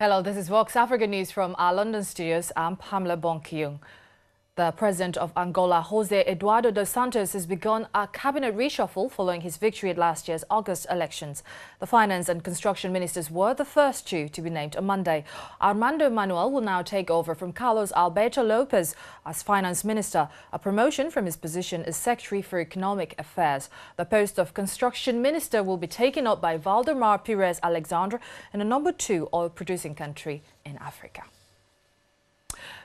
Hello, this is Vox Africa News from our London studios. I'm Pamela Bongkiyung. The president of Angola, Jose Eduardo dos Santos, has begun a cabinet reshuffle following his victory at last year's August elections. The finance and construction ministers were the first two to be named on Monday. Armando Manuel will now take over from Carlos Alberto Lopez as finance minister, a promotion from his position as secretary for economic affairs. The post of construction minister will be taken up by Valdemar Pires Alexandre in the number 2 oil-producing country in Africa.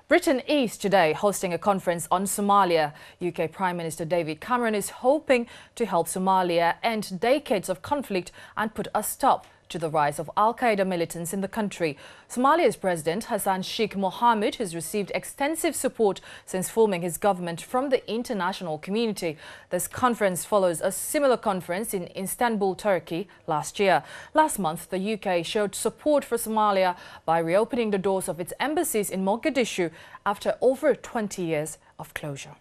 Britain is today hosting a conference on Somalia. UK Prime Minister David Cameron is hoping to help Somalia end decades of conflict and put a stop to the rise of al-Qaeda militants in the country. Somalia's President Hassan Sheikh Mohamud has received extensive support since forming his government from the international community. This conference follows a similar conference in Istanbul, Turkey last year. Last month, the UK showed support for Somalia by reopening the doors of its embassies in Mogadishu after over 20 years of closure.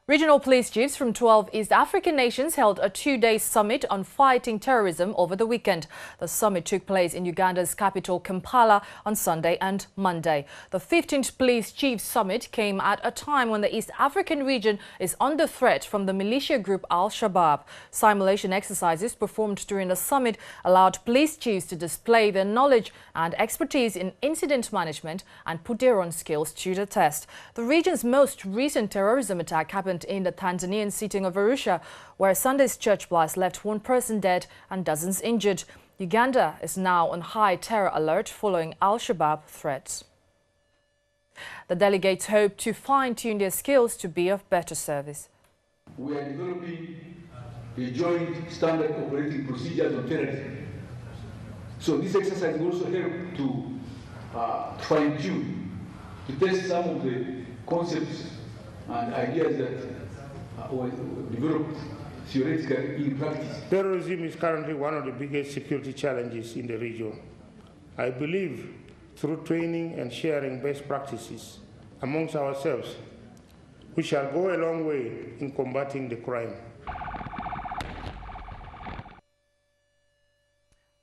Regional police chiefs from 12 East African nations held a 2-day summit on fighting terrorism over the weekend. The summit took place in Uganda's capital, Kampala, on Sunday and Monday. The 15th Police Chiefs Summit came at a time when the East African region is under threat from the militia group Al-Shabaab. Simulation exercises performed during the summit allowed police chiefs to display their knowledge and expertise in incident management and put their own skills to the test. The region's most recent terrorism attack happened in the Tanzanian city of Arusha, where Sunday's church blast left 1 person dead and dozens injured. Uganda is now on high terror alert following Al-Shabaab threats. The delegates hope to fine-tune their skills to be of better service. We are developing a joint standard operating procedures on terrorism. So this exercise will also help to fine-tune, to test some of the concepts and ideas that were developed theoretically in practice. Terrorism is currently one of the biggest security challenges in the region. I believe through training and sharing best practices amongst ourselves, we shall go a long way in combating the crime.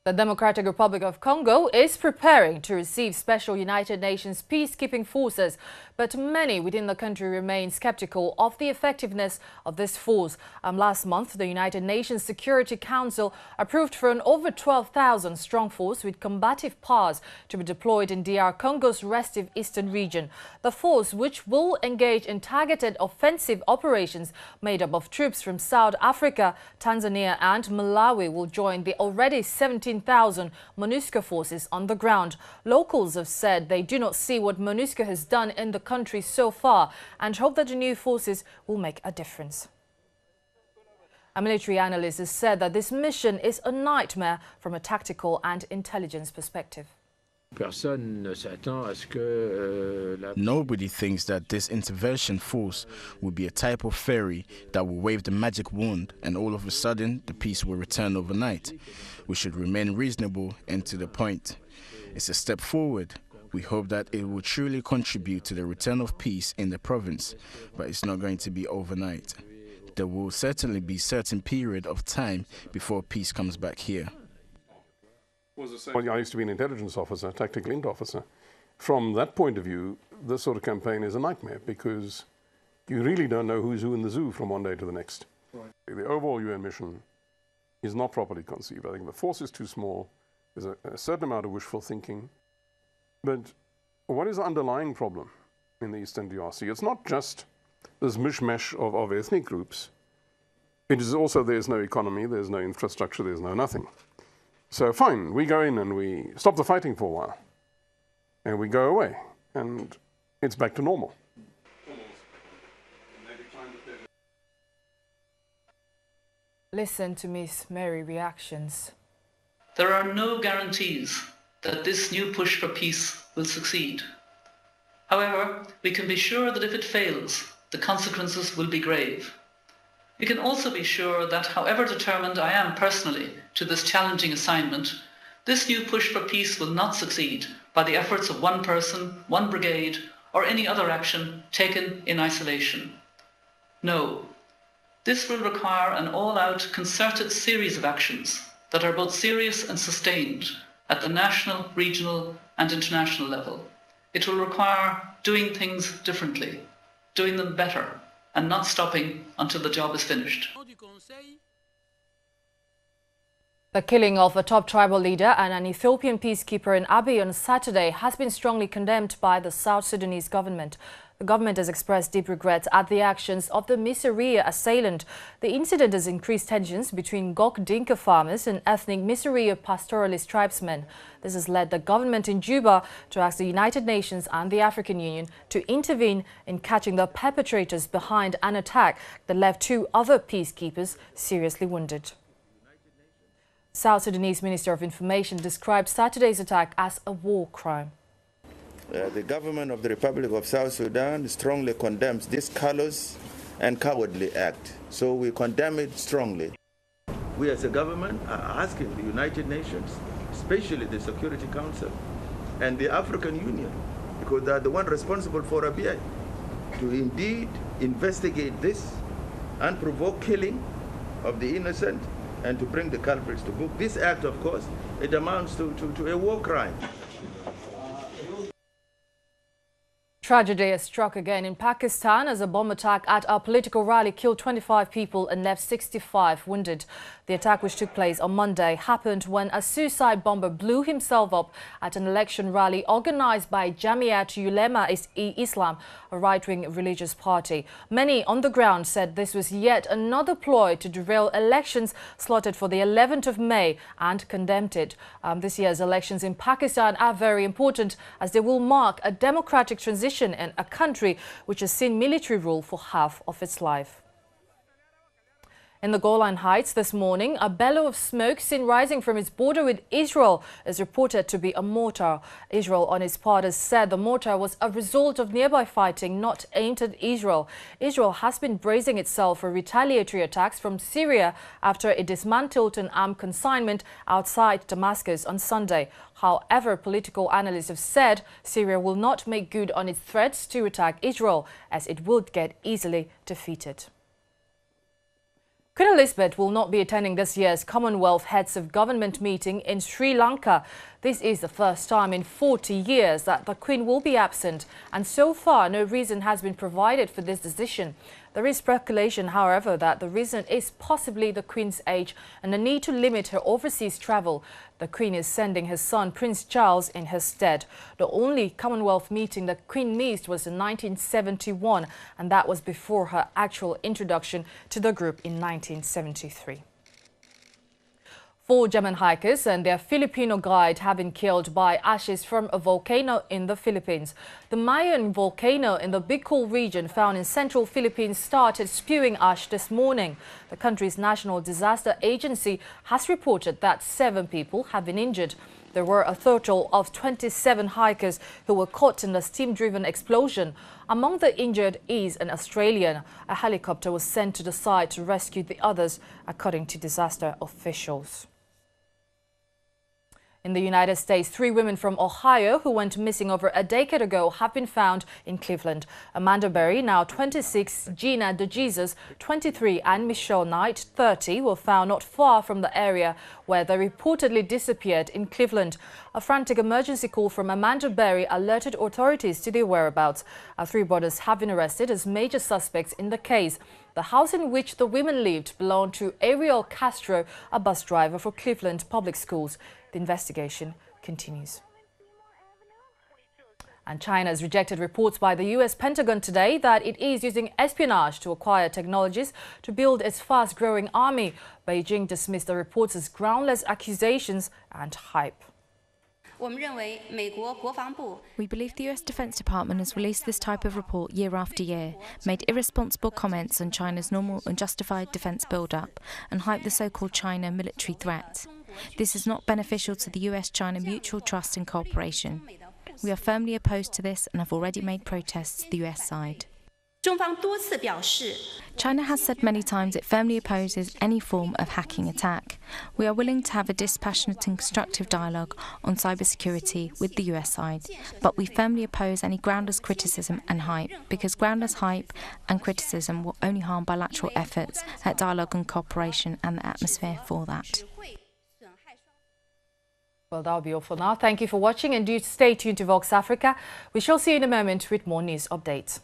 The Democratic Republic of Congo is preparing to receive special United Nations peacekeeping forces, but many within the country remain skeptical of the effectiveness of this force. Last month, the United Nations Security Council approved for an over 12,000 strong force with combative powers to be deployed in DR Congo's restive eastern region. The force, which will engage in targeted offensive operations made up of troops from South Africa, Tanzania and Malawi, will join the already 17,000 MONUSCO forces on the ground. Locals have said they do not see what MONUSCO has done in the country so far and hope that the new forces will make a difference. A military analyst has said that this mission is a nightmare from a tactical and intelligence perspective. Nobody thinks that this intervention force will be a type of fairy that will wave the magic wand and all of a sudden the peace will return overnight. We should remain reasonable and to the point. It's a step forward. We hope that it will truly contribute to the return of peace in the province, but it's not going to be overnight. There will certainly be a certain period of time before peace comes back here. Well, I used to be an intelligence officer, tactical int officer. From that point of view, this sort of campaign is a nightmare because you really don't know who's who in the zoo from one day to the next. Right. The overall UN mission is not properly conceived. I think the force is too small. There's a certain amount of wishful thinking. But what is the underlying problem in the Eastern DRC? It's not just this mishmash of ethnic groups. It is also there's no economy, there's no infrastructure, there's no nothing. So fine, we go in and we stop the fighting for a while. And we go away. And it's back to normal. Listen to Miss Mary's reactions. There are no guarantees that this new push for peace will succeed. However, we can be sure that if it fails, the consequences will be grave. We can also be sure that however determined I am personally to this challenging assignment, this new push for peace will not succeed by the efforts of one person, one brigade, or any other action taken in isolation. No, this will require an all-out concerted series of actions that are both serious and sustained, at the national, regional and international level. It will require doing things differently, doing them better, and not stopping until the job is finished. The killing of a top tribal leader and an Ethiopian peacekeeper in Abyei on Saturday has been strongly condemned by the South Sudanese government. The government has expressed deep regret at the actions of the Miseria assailant. The incident has increased tensions between Gok Dinka farmers and ethnic Miseria pastoralist tribesmen. This has led the government in Juba to ask the United Nations and the African Union to intervene in catching the perpetrators behind an attack that left 2 other peacekeepers seriously wounded. South Sudanese Minister of Information described Saturday's attack as a war crime. The government of the Republic of South Sudan strongly condemns this callous and cowardly act. So we condemn it strongly. We as a government are asking the United Nations, especially the Security Council and the African Union, because they are the one responsible for Abyei, to indeed investigate this unprovoked killing of the innocent and to bring the culprits to book. This act, of course, it amounts to a war crime. Tragedy has struck again in Pakistan as a bomb attack at a political rally killed 25 people and left 65 wounded. The attack, which took place on Monday, happened when a suicide bomber blew himself up at an election rally organized by Jamiat Ulema-e-Islam, a right-wing religious party. Many on the ground said this was yet another ploy to derail elections slotted for the 11th of May and condemned it. This year's elections in Pakistan are very important as they will mark a democratic transition in a country which has seen military rule for half of its life. In the Golan Heights this morning, a bellow of smoke seen rising from its border with Israel is reported to be a mortar. Israel, on its part, has said the mortar was a result of nearby fighting not aimed at Israel. Israel has been bracing itself for retaliatory attacks from Syria after it dismantled an armed consignment outside Damascus on Sunday. However, political analysts have said Syria will not make good on its threats to attack Israel, as it would get easily defeated. Queen Elizabeth will not be attending this year's Commonwealth Heads of Government meeting in Sri Lanka. This is the first time in 40 years that the Queen will be absent, and so far no reason has been provided for this decision. There is speculation, however, that the reason is possibly the Queen's age and the need to limit her overseas travel. The Queen is sending her son Prince Charles in her stead. The only Commonwealth meeting the Queen missed was in 1971, and that was before her actual introduction to the group in 1973. 4 German hikers and their Filipino guide have been killed by ashes from a volcano in the Philippines. The Mayon volcano in the Bicol region found in central Philippines started spewing ash this morning. The country's National Disaster Agency has reported that 7 people have been injured. There were a total of 27 hikers who were caught in the steam-driven explosion. Among the injured is an Australian. A helicopter was sent to the site to rescue the others, according to disaster officials. In the United States, 3 women from Ohio who went missing over a decade ago have been found in Cleveland. Amanda Berry, now 26, Gina DeJesus, 23, and Michelle Knight, 30, were found not far from the area where they reportedly disappeared in Cleveland. A frantic emergency call from Amanda Berry alerted authorities to their whereabouts. 3 brothers have been arrested as major suspects in the case. The house in which the women lived belonged to Ariel Castro, a bus driver for Cleveland Public Schools. The investigation continues. And China has rejected reports by the U.S. Pentagon today that it is using espionage to acquire technologies to build its fast-growing army. Beijing dismissed the reports as groundless accusations and hype. We believe the US Defense Department has released this type of report year after year, made irresponsible comments on China's normal and justified defense build-up, and hyped the so-called China military threat. This is not beneficial to the US-China mutual trust and cooperation. We are firmly opposed to this and have already made protests to the US side. China has said many times it firmly opposes any form of hacking attack. We are willing to have a dispassionate and constructive dialogue on cybersecurity with the US side, but we firmly oppose any groundless criticism and hype, because groundless hype and criticism will only harm bilateral efforts at dialogue and cooperation and the atmosphere for that. Well, that'll be all for now. Thank you for watching and do stay tuned to Vox Africa. We shall see you in a moment with more news updates.